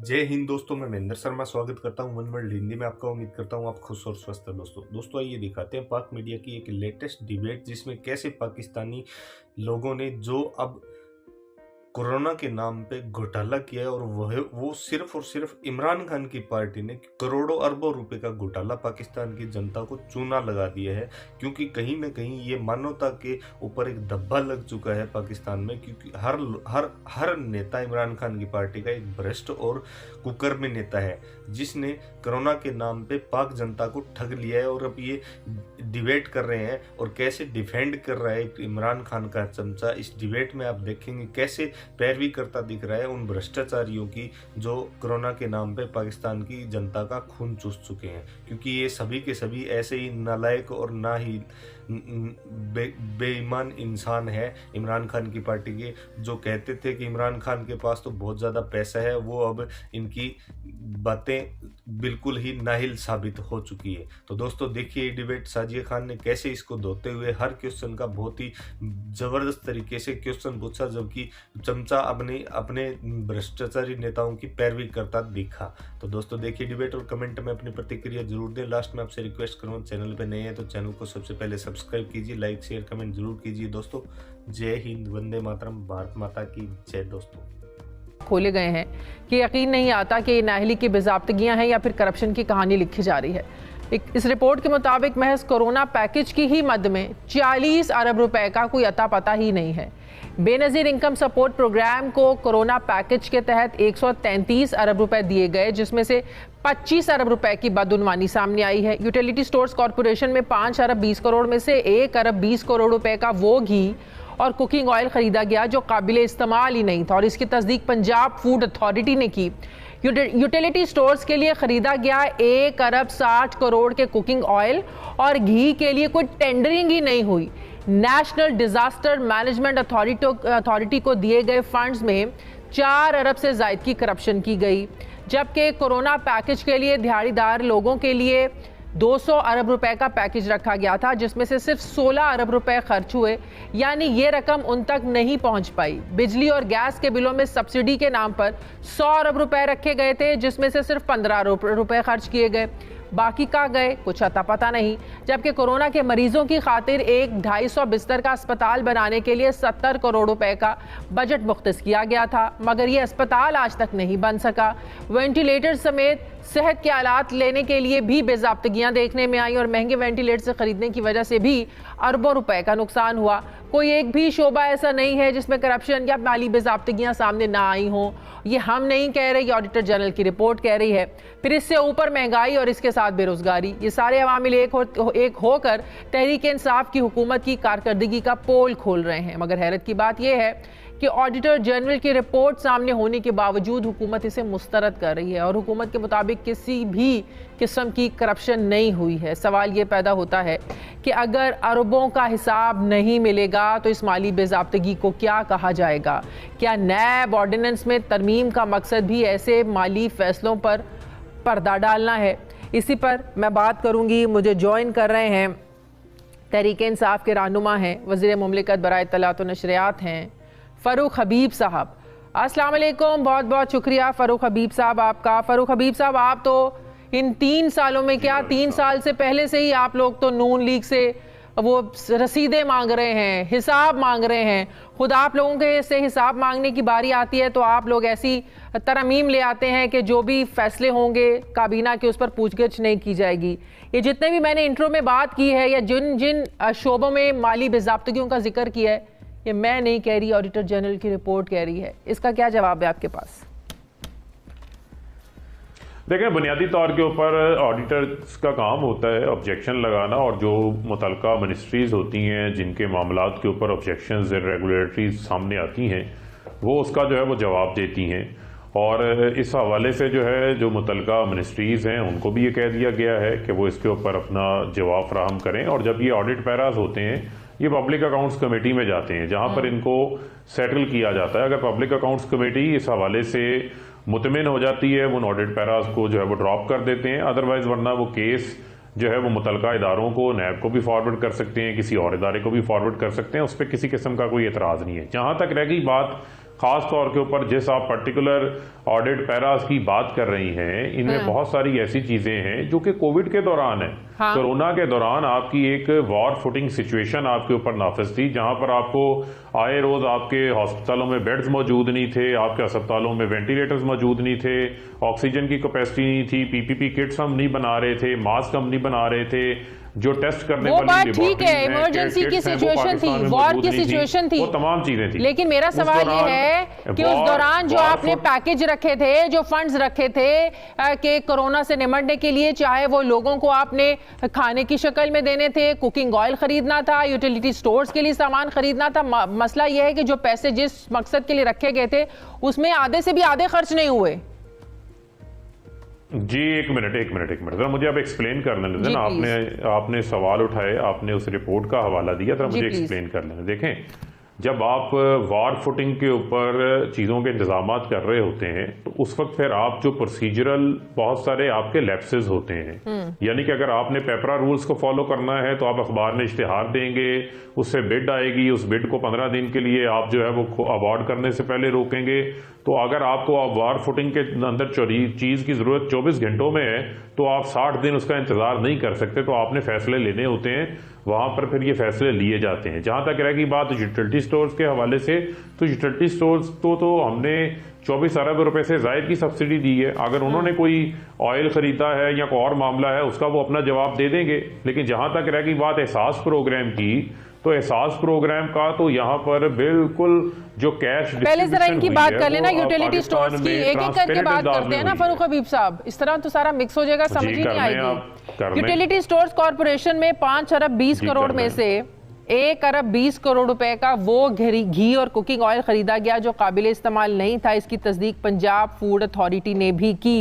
जय हिंद दोस्तों, मैं महेंद्र शर्मा स्वागत करता हूं वन वर्ल्ड हिंदी में आपका। उम्मीद करता हूं आप खुश और स्वस्थ हैं। दोस्तों आइए दिखाते हैं पाक मीडिया की एक लेटेस्ट डिबेट, जिसमें कैसे पाकिस्तानी लोगों ने जो अब कोरोना के नाम पे घोटाला किया है, और वो सिर्फ और सिर्फ इमरान खान की पार्टी ने करोड़ों अरबों रुपए का घोटाला पाकिस्तान की जनता को चूना लगा दिया है। क्योंकि कहीं ना कहीं ये मानवता के ऊपर एक धब्बा लग चुका है पाकिस्तान में, क्योंकि हर हर हर नेता इमरान खान की पार्टी का एक भ्रष्ट और कुकर्मी नेता है, जिसने कोरोना के नाम पे पाक जनता को ठग लिया है। और अब ये डिबेट कर रहे हैं और कैसे डिफेंड कर रहा है इमरान खान का चमचा। इस डिबेट में आप देखेंगे कैसे पैरवी करता दिख रहा है उन भ्रष्टाचारियों की जो कोरोना के नाम पे पाकिस्तान की जनता का खून चूस चुके हैं। क्योंकि ये सभी के सभी ऐसे ही नालायक और ना ही बेईमान इंसान है इमरान खान की पार्टी के, जो कहते थे कि इमरान खान के पास तो बहुत ज़्यादा पैसा है। वो अब इनकी बातें बिल्कुल ही नाहिल साबित हो चुकी है। तो दोस्तों देखिए डिबेट साजिया खान ने कैसे इसको धोते हुए हर क्वेश्चन का बहुत ही ज़बरदस्त तरीके से क्वेश्चन पूछा, जबकि चमचा अपने भ्रष्टाचारी नेताओं की पैरवी करता दिखा। तो दोस्तों देखिए डिबेट और कमेंट में अपनी प्रतिक्रिया जरूर दें। लास्ट में आपसे रिक्वेस्ट करूँ, चैनल पे नए हैं तो चैनल को सबसे पहले सब्सक्राइब कीजिए, लाइक शेयर कमेंट जरूर कीजिए। दोस्तों जय हिंद, वंदे मातरम, भारत माता की जय। दोस्तों खोले गए हैं कि यकीन नहीं आता कि नाअहली की बेज़ाब्तगियां हैं या फिर करप्शन की कहानी लिखी जा रही है। इस रिपोर्ट के मुताबिक महज कोरोना पैकेज की ही मद में 40 अरब रुपए का कोई अता पता ही नहीं है। बेनज़ीर इनकम सपोर्ट प्रोग्राम को कोरोना पैकेज के तहत 133 अरब रुपए दिए गए, जिसमें से 25 अरब रुपए की बदउनवानी सामने आई है। यूटिलिटी स्टोर्स कॉरपोरेशन में 5 अरब 20 करोड़ में से 1 अरब 20 करोड़ रुपए का वो घी और कुकिंग ऑयल खरीदा गया जो काबिल इस्तेमाल ही नहीं था, और इसकी तस्दीक पंजाब फूड अथॉरिटी ने की। यूटिलिटी स्टोर्स के लिए खरीदा गया 1 अरब 60 करोड़ के कुकिंग ऑयल और घी के लिए कोई टेंडरिंग ही नहीं हुई। नेशनल डिजास्टर मैनेजमेंट अथॉरिटी को दिए गए फंड्स में 4 अरब से ज़ायद की करप्शन की गई, जबकि कोरोना पैकेज के लिए दिहाड़ीदार लोगों के लिए 200 अरब रुपए का पैकेज रखा गया था, जिसमें से सिर्फ 16 अरब रुपए खर्च हुए, यानी ये रकम उन तक नहीं पहुंच पाई। बिजली और गैस के बिलों में सब्सिडी के नाम पर 100 अरब रुपए रखे गए थे, जिसमें से सिर्फ 15 रुपए खर्च किए गए। बाकी का गए कुछ अता पता नहीं। जबकि कोरोना के मरीजों की खातिर एक 250 बिस्तर का अस्पताल बनाने के लिए 70 करोड़ रुपए का बजट मुख्तस किया गया था, मगर ये अस्पताल आज तक नहीं बन सका। वेंटिलेटर समेत सेहत के आलात लेने के लिए भी बेज़ाब्तगियां देखने में आई, और महंगे वेंटिलेटर खरीदने की वजह से भी अरबों रुपए का नुकसान हुआ। कोई एक भी शोबा ऐसा नहीं है जिसमें करप्शन या माली बेज़ाब्तगियां सामने ना आई हों। ये हम नहीं कह रहे, ये ऑडिटर जनरल की रिपोर्ट कह रही है। फिर इससे ऊपर महंगाई और इसके साथ बेरोजगारी, ये सारे अवामिल एक होकर तहरीक इंसाफ की हुकूमत की कारकर्दगी का पोल खोल रहे हैं। मगर हैरत की बात यह है कि ऑडिटर जनरल की रिपोर्ट सामने होने के बावजूद हुकूमत इसे मुस्तरद कर रही है, और हुकूमत के मुताबिक किसी भी किस्म की करप्शन नहीं हुई है। सवाल ये पैदा होता है कि अगर अरबों का हिसाब नहीं मिलेगा तो इस माली बेज़ाब्तगी को क्या कहा जाएगा? क्या नैब ऑर्डिनेंस में तरमीम का मकसद भी ऐसे माली फैसलों पर पर्दा डालना है? इसी पर मैं बात करूँगी। मुझे ज्वाइन कर रहे हैं तहरीक इंसाफ के रहनुमा हैं, वज़ीर मुमलिकत बराए इत्तलात व नशरियात हैं फ़ारूक हबीब साहब। अस्सलाम वालेकुम, बहुत बहुत शुक्रिया फ़ारूक हबीब साहब आपका। फ़ारूक हबीब साहब, आप तो इन 3 सालों में, क्या 3 साल से पहले से ही आप लोग तो नून लीग से वो रसीदें मांग रहे हैं, हिसाब मांग रहे हैं। खुद आप लोगों के से हिसाब मांगने की बारी आती है तो आप लोग ऐसी तरमीम ले आते हैं कि जो भी फैसले होंगे काबीना के उस पर पूछगिछ नहीं की जाएगी। ये जितने भी मैंने इंट्रो में बात की है या जिन जिन शोबों में माली बेज़ाब्तगियों का जिक्र किया है, ये मैं नहीं कह रही, ऑडिटर जनरल की रिपोर्ट कह रही है। इसका क्या जवाब है आपके पास? देखें, बुनियादी तौर के ऊपर ऑडिटर्स का काम होता है ऑब्जेक्शन लगाना, और जो मुतलका मिनिस्ट्रीज़ होती हैं जिनके मामलात के ऊपर ऑब्जेक्शंस रेगुलेटरीज सामने आती हैं, वो उसका जो है वो जवाब देती हैं। और इस हवाले से जो है जो मुतलका मिनिस्ट्रीज़ हैं उनको भी ये कह दिया गया है कि वो इसके ऊपर अपना जवाब फराहम करें। और जब ये ऑडिट पैराज होते हैं ये पब्लिक अकाउंट्स कमेटी में जाते हैं, जहाँ पर इनको सेटल किया जाता है। अगर पब्लिक अकाउंट्स कमेटी इस हवाले से मुतमिन हो जाती है, वो ऑडिट पैराज को जो है वो ड्रॉप कर देते हैं। अदरवाइज वरना वो केस जो है वो मुतलका इदारों को, नैब को भी फॉरवर्ड कर सकते हैं, किसी और इदारे को भी फॉरवर्ड कर सकते हैं। उस पर किसी किस्म का कोई एतराज़ नहीं है। जहाँ तक रह गई बात खास तौर के ऊपर जिस आप पर्टिकुलर ऑडिट पैरास की बात कर रही हैं, इनमें बहुत सारी ऐसी चीजें हैं जो कि कोविड के दौरान है। हाँ। कोरोना के दौरान आपकी एक वॉर फुटिंग सिचुएशन आपके ऊपर नाफिज थी, जहां पर आपको आए रोज आपके हॉस्पिटलों में बेड्स मौजूद नहीं थे, आपके अस्पतालों में वेंटिलेटर्स मौजूद नहीं थे, ऑक्सीजन की कैपेसिटी नहीं थी, पीपीपी किट्स हम नहीं बना रहे थे, मास्क हम नहीं बना रहे थे, जो टेस्ट करने वो वाली बात ठीक है, लेबोरेटरीज हैं, इमरजेंसी की किट्स हैं, वो सिचुएशन थी, पाकिस्तान में वॉर मौजूद की नहीं थी, सिचुएशन थी, वो तमाम चीजें थी। लेकिन मेरा सवाल ये है कि उस दौरान जो आपने पैकेज रखे थे, जो फंड्स रखे थे कि कोरोना से निपटने के लिए, चाहे वो लोगों को आपने खाने की शक्ल में देने थे, कुकिंग ऑयल खरीदना था, यूटिलिटी स्टोर्स के लिए सामान खरीदना था, मसला यह है कि जो पैसे जिस मकसद के लिए रखे गए थे उसमें आधे से भी आधे खर्च नहीं हुए। जी एक मिनट जरा मुझे आप एक्सप्लेन कर लेने दें ना। आपने सवाल उठाए, आपने उस रिपोर्ट का हवाला दिया, जरा मुझे एक्सप्लेन कर लेने देखें। जब आप वॉर फुटिंग के ऊपर चीज़ों के इंतजाम कर रहे होते हैं तो उस वक्त फिर आप जो प्रोसीजरल बहुत सारे आपके लैप्सेस होते हैं, यानी कि अगर आपने पेपरा रूल्स को फॉलो करना है तो आप अखबार में इश्तिहार देंगे, उससे बिड आएगी, उस बिड को 15 दिन के लिए आप जो है वो अवार्ड करने से पहले रोकेंगे। तो अगर आपको वॉर फुटिंग के अंदर चीज़ की ज़रूरत 24 घंटों में है तो आप 60 दिन उसका इंतज़ार नहीं कर सकते, तो आपने फैसले लेने होते हैं, वहाँ पर फिर ये फैसले लिए जाते हैं। जहाँ तक रहेगी बात यूटिलिटी स्टोर्स के हवाले से, तो यूटिलिटी स्टोर्स तो हमने 24 अरब रुपए से ज़ायद की सब्सिडी दी है। अगर उन्होंने कोई ऑयल खरीदा है या कोई और मामला है उसका वो अपना जवाब दे देंगे। लेकिन जहाँ तक रहेगी बात एहसास प्रोग्राम की, तो एहसास प्रोग्राम का तो यहाँ पर बिल्कुल जो कैश पहले जरा इनकी बात कर लेना यूटिलिटी स्टोर्स की, एक एक करके बात करते हैं ना फरूख हबीब साहब, इस तरह तो सारा मिक्स हो जाएगा, समझ ही नहीं आएगी। यूटिलिटी स्टोर्स कॉर्पोरेशन में 5 अरब 20 करोड़ में से 1 अरब 20 करोड़ रुपए का वो घी और कुकिंग ऑयल खरीदा गया जो काबिल इस्तेमाल नहीं था। इसकी तस्दीक पंजाब फूड अथॉरिटी ने भी की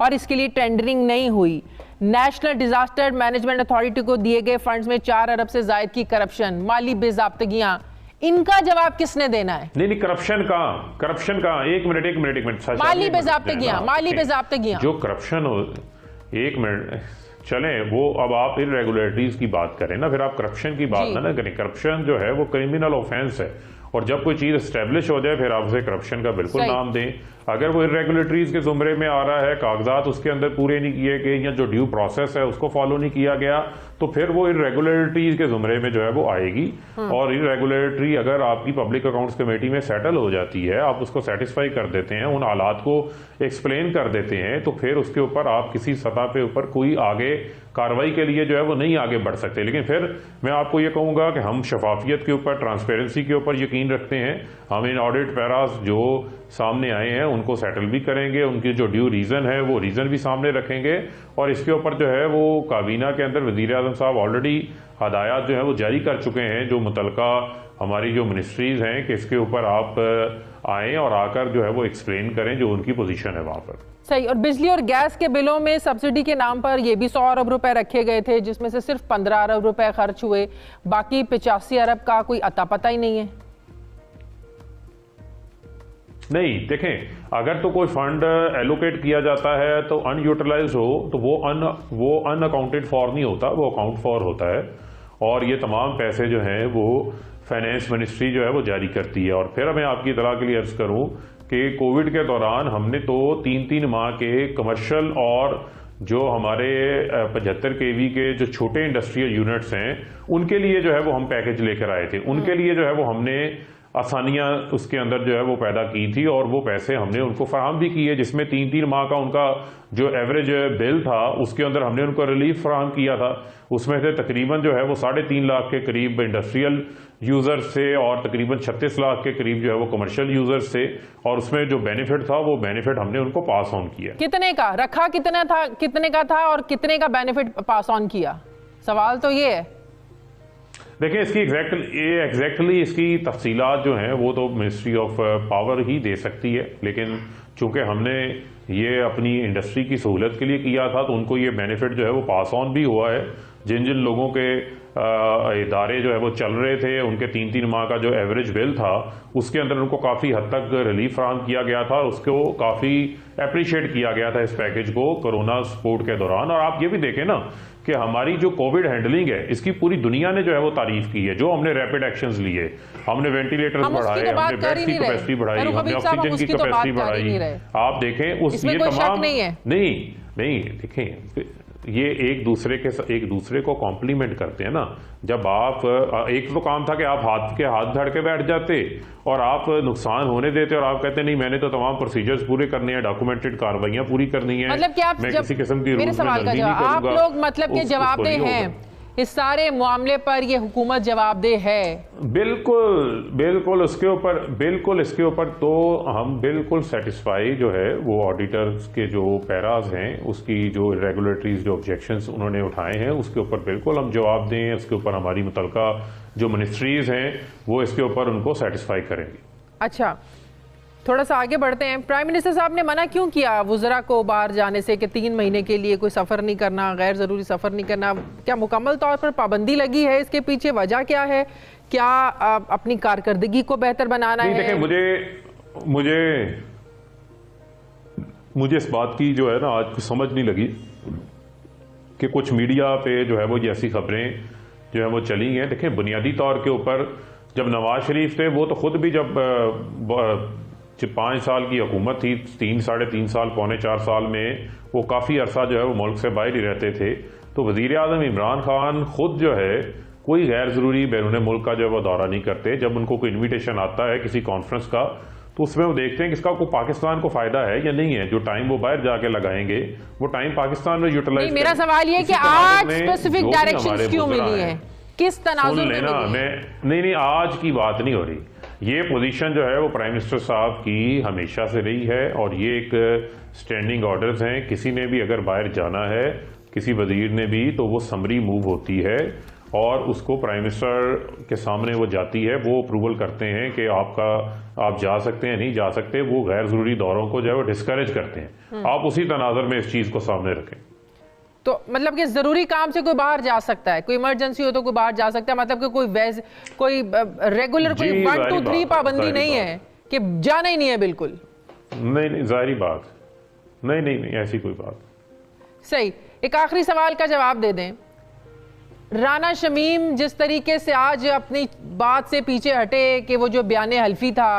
और इसके लिए टेंडरिंग नहीं हुई। नेशनल डिजास्टर मैनेजमेंट अथॉरिटी को दिए गए फंड्स में 4 अरब से जायद की करप्शन, माली बेजाब्तगियां, इनका जवाब किसने देना है? नहीं करप्शन का एक मिनट माली बेजाब्तगियां जो करप्शन हो, एक मिनट चलें, वो अब आप इरेगुलरिटीज की बात करें ना, फिर आप करप्शन की बात ना करें। करप्शन जो है वो क्रिमिनल ऑफेंस है और जब कोई चीज एस्टेब्लिश हो जाए फिर आप उसे करप्शन का बिल्कुल नाम दें। अगर वो इरेगुलरिटीज के जुमरे में आ रहा है, कागजात उसके अंदर पूरे नहीं किए गए या जो ड्यू प्रोसेस है उसको फॉलो नहीं किया गया, तो फिर वो इरेगुलरिटीज के जुमरे में जो है वो आएगी। और इरेगुलरिटी अगर आपकी पब्लिक अकाउंट्स कमेटी में सेटल हो जाती है, आप उसको सेटिस्फाई कर देते हैं, उन हालात को एक्सप्लेन कर देते हैं, तो फिर उसके ऊपर आप किसी सतह पे ऊपर कोई आगे कार्रवाई के लिए जो है वो नहीं आगे बढ़ सकते। लेकिन फिर मैं आपको ये कहूँगा कि हम शफाफियत के ऊपर, ट्रांसपेरेंसी के ऊपर यकीन रखते हैं। हम इन ऑडिट पैरास जो सामने आए हैं उनको सेटल भी करेंगे, उनकी जो ड्यू रीज़न है वो रीज़न भी सामने रखेंगे और इसके ऊपर जो है वो काबीना के अंदर वज़ीर आज़म साहब ऑलरेडी हदायत जो है वो जारी कर चुके हैं, जो मुतलका हमारी जो मिनिस्ट्रीज़ हैं कि इसके ऊपर आप आएँ और आकर जो है वो एक्सप्लेन करें जो उनकी पोजीशन है वहाँ पर। सही। और बिजली और गैस के बिलों में सब्सिडी के नाम पर ये भी 100 अरब रुपए रखे गए थे, जिसमें से सिर्फ 15 अरब रुपए खर्च हुए, बाकी 85 अरब का कोई अता पता ही नहीं है। नहीं देखें, अगर तो कोई फंड एलोकेट किया जाता है तो अनयूटिलाइज हो तो वो अनअकाउंटेड फॉर नहीं होता, वो अकाउंट फॉर होता है। और ये तमाम पैसे जो हैं वो फाइनेंस मिनिस्ट्री जो है वो जारी करती है। और फिर मैं आपकी इतला के लिए अर्ज करूं कि कोविड के दौरान हमने तो 3-3 माह के कमर्शियल और जो हमारे 75 kV के जो छोटे इंडस्ट्रियल यूनिट्स हैं उनके लिए जो है वो हम पैकेज लेकर आए थे। उनके लिए जो है वो हमने आसानियां उसके अंदर जो है वो पैदा की थी और वो पैसे हमने उनको फराहम भी किए, जिसमें 3-3 माह का उनका जो एवरेज बिल था उसके अंदर हमने उनको रिलीफ फराहम किया था। उसमें से तकरीबन जो है वो 3.5 लाख के करीब इंडस्ट्रियल यूजर्स से और तकरीबन 36 लाख के करीब जो है वो कमर्शियल यूजर्स से, और उसमें जो बेनिफिट था वो बेनिफिट हमने उनको पास ऑन किया। कितने का रखा, कितने का था और कितने का बेनिफिट पास ऑन किया? सवाल तो ये है। देखिए इसकी एग्जैक्टली इसकी तफसीलात जो हैं वो तो मिनिस्ट्री ऑफ पावर ही दे सकती है, लेकिन चूंकि हमने ये अपनी इंडस्ट्री की सहूलत के लिए किया था तो उनको ये बेनिफिट जो है वो पास ऑन भी हुआ है। जिन जिन लोगों के इदारे जो है वो चल रहे थे उनके 3-3 माह का जो एवरेज बिल था उसके अंदर उनको काफ़ी हद तक रिलीफ फराहम किया गया था, उसको काफ़ी अप्रिशिएट किया गया था इस पैकेज को कोरोना सपोर्ट के दौरान। और आप ये भी देखें ना कि हमारी जो कोविड हैंडलिंग है इसकी पूरी दुनिया ने जो है वो तारीफ की है। जो हमने रैपिड एक्शंस लिए, हमने वेंटिलेटर्स बढ़ाए, हमने बेड्स की कैपेसिटी बढ़ाई, हमने ऑक्सीजन की कैपेसिटी बढ़ाई। आप देखें उस ये तमाम नहीं देखें, ये एक दूसरे को कॉम्प्लीमेंट करते हैं ना। जब आप एक तो काम था कि आप हाथ धड़ के बैठ जाते और आप नुकसान होने देते और आप कहते नहीं मैंने तो तमाम प्रोसीजर्स पूरे करने हैं, डॉक्यूमेंटेड कार्रवाइयां पूरी करनी है, मतलब कि आप मैं किसी किस्म की मेरे सवाल का जवाब आप लोग मतलब के जवाबदेह हैं, इस सारे मामले पर ये हुकूमत जवाबदेह है। बिल्कुल इसके ऊपर तो हम बिल्कुल सेटिस्फाई जो है वो ऑडिटर्स के जो पैराज हैं उसकी जो रेगुलेटरीज जो ऑब्जेक्शंस उन्होंने उठाए हैं उसके ऊपर बिल्कुल हम जवाब दें। उसके ऊपर हमारी मुतलका जो मिनिस्ट्रीज हैं वो इसके ऊपर उनको सेटिस्फाई करेंगी। अच्छा, थोड़ा सा आगे बढ़ते हैं। प्राइम मिनिस्टर साहब ने मना क्यों किया वुज़रा को बाहर जाने से कि 3 महीने के लिए कोई सफ़र नहीं करना, गैर ज़रूरी सफ़र नहीं करना? क्या मुकम्मल तौर पर पाबंदी लगी है? इसके पीछे वजह क्या है? क्या अपनी कारकर्दगी को बेहतर बनाना है? देखें, मुझे इस बात की जो है ना आज कुछ समझ नहीं लगी कि कुछ मीडिया पे जो है वो ऐसी खबरें जो है वो चली हैं। देखें, बुनियादी तौर के ऊपर जब नवाज शरीफ थे वो तो खुद भी जब 5 साल की हुकूमत थी, 3-3.5 साल, पौने 4 साल में वो काफ़ी अरसा जो है वो मुल्क से बाहर ही रहते थे। तो वज़ीर आज़म इमरान खान खुद जो है कोई गैर ज़रूरी बैरून मुल्क का जो है वो दौरा नहीं करते। जब उनको कोई इन्विटेशन आता है किसी कॉन्फ्रेंस का तो उसमें वो देखते हैं कि इसका को पाकिस्तान को फ़ायदा है या नहीं है। जो टाइम वो बाहर जाके लगाएंगे वो टाइम पाकिस्तान में यूटिलाइज। मेरा सवाल ये कि आज स्पेसिफिक डायरेक्शंस क्यों मिली है, किस तनाजुर में मिली है? नहीं, आज की बात नहीं हो रही। ये पोजीशन जो है वो प्राइम मिनिस्टर साहब की हमेशा से रही है और ये एक स्टैंडिंग ऑर्डर्स हैं। किसी ने भी अगर बाहर जाना है, किसी वजीर ने भी, तो वो समरी मूव होती है और उसको प्राइम मिनिस्टर के सामने वो जाती है, वो अप्रूवल करते हैं कि आप जा सकते हैं, नहीं जा सकते। वो गैर ज़रूरी दौरों को जो है वो डिस्करेज करते हैं। आप उसी तनाज़ुर में इस चीज़ को सामने रखें। तो मतलब कि जरूरी काम से कोई बाहर जा सकता है, कोई इमरजेंसी हो तो कोई बाहर जा सकता है, मतलब कि कोई रेगुलर कोई 1, 2, 3 पाबंदी नहीं है कि जाना ही नहीं है बिल्कुल? नहीं, जाहिर बात नहीं, ऐसी कोई बात। सही। एक आखिरी सवाल का जवाब दे दें। राना शमीम जिस तरीके से आज अपनी बात से पीछे हटे कि वो जो बयान हल्फी था,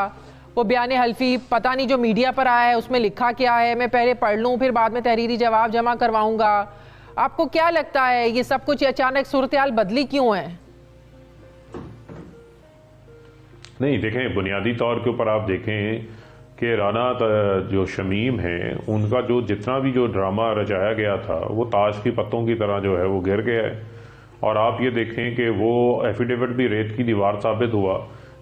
वो बयान हल्फी पता नहीं जो मीडिया पर आया है उसमें लिखा क्या है, मैं पहले पढ़ लूँ फिर बाद में तहरीरी जवाब जमा करवाऊंगा। आपको क्या लगता है ये सब कुछ अचानक सूरत हाल बदली क्यों है? नहीं, देखें, बुनियादी तौर के ऊपर आप देखें कि राना जो शमीम हैं उनका जो जितना भी जो ड्रामा रचाया गया था वो ताश की पत्तों की तरह जो है वो गिर गया है। और आप ये देखें कि वो एफिडेविट भी रेत की दीवार साबित हुआ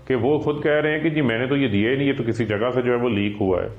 कि वो खुद कह रहे हैं कि जी मैंने तो ये दिया ही नहीं, ये तो किसी जगह से जो है वो लीक हुआ है।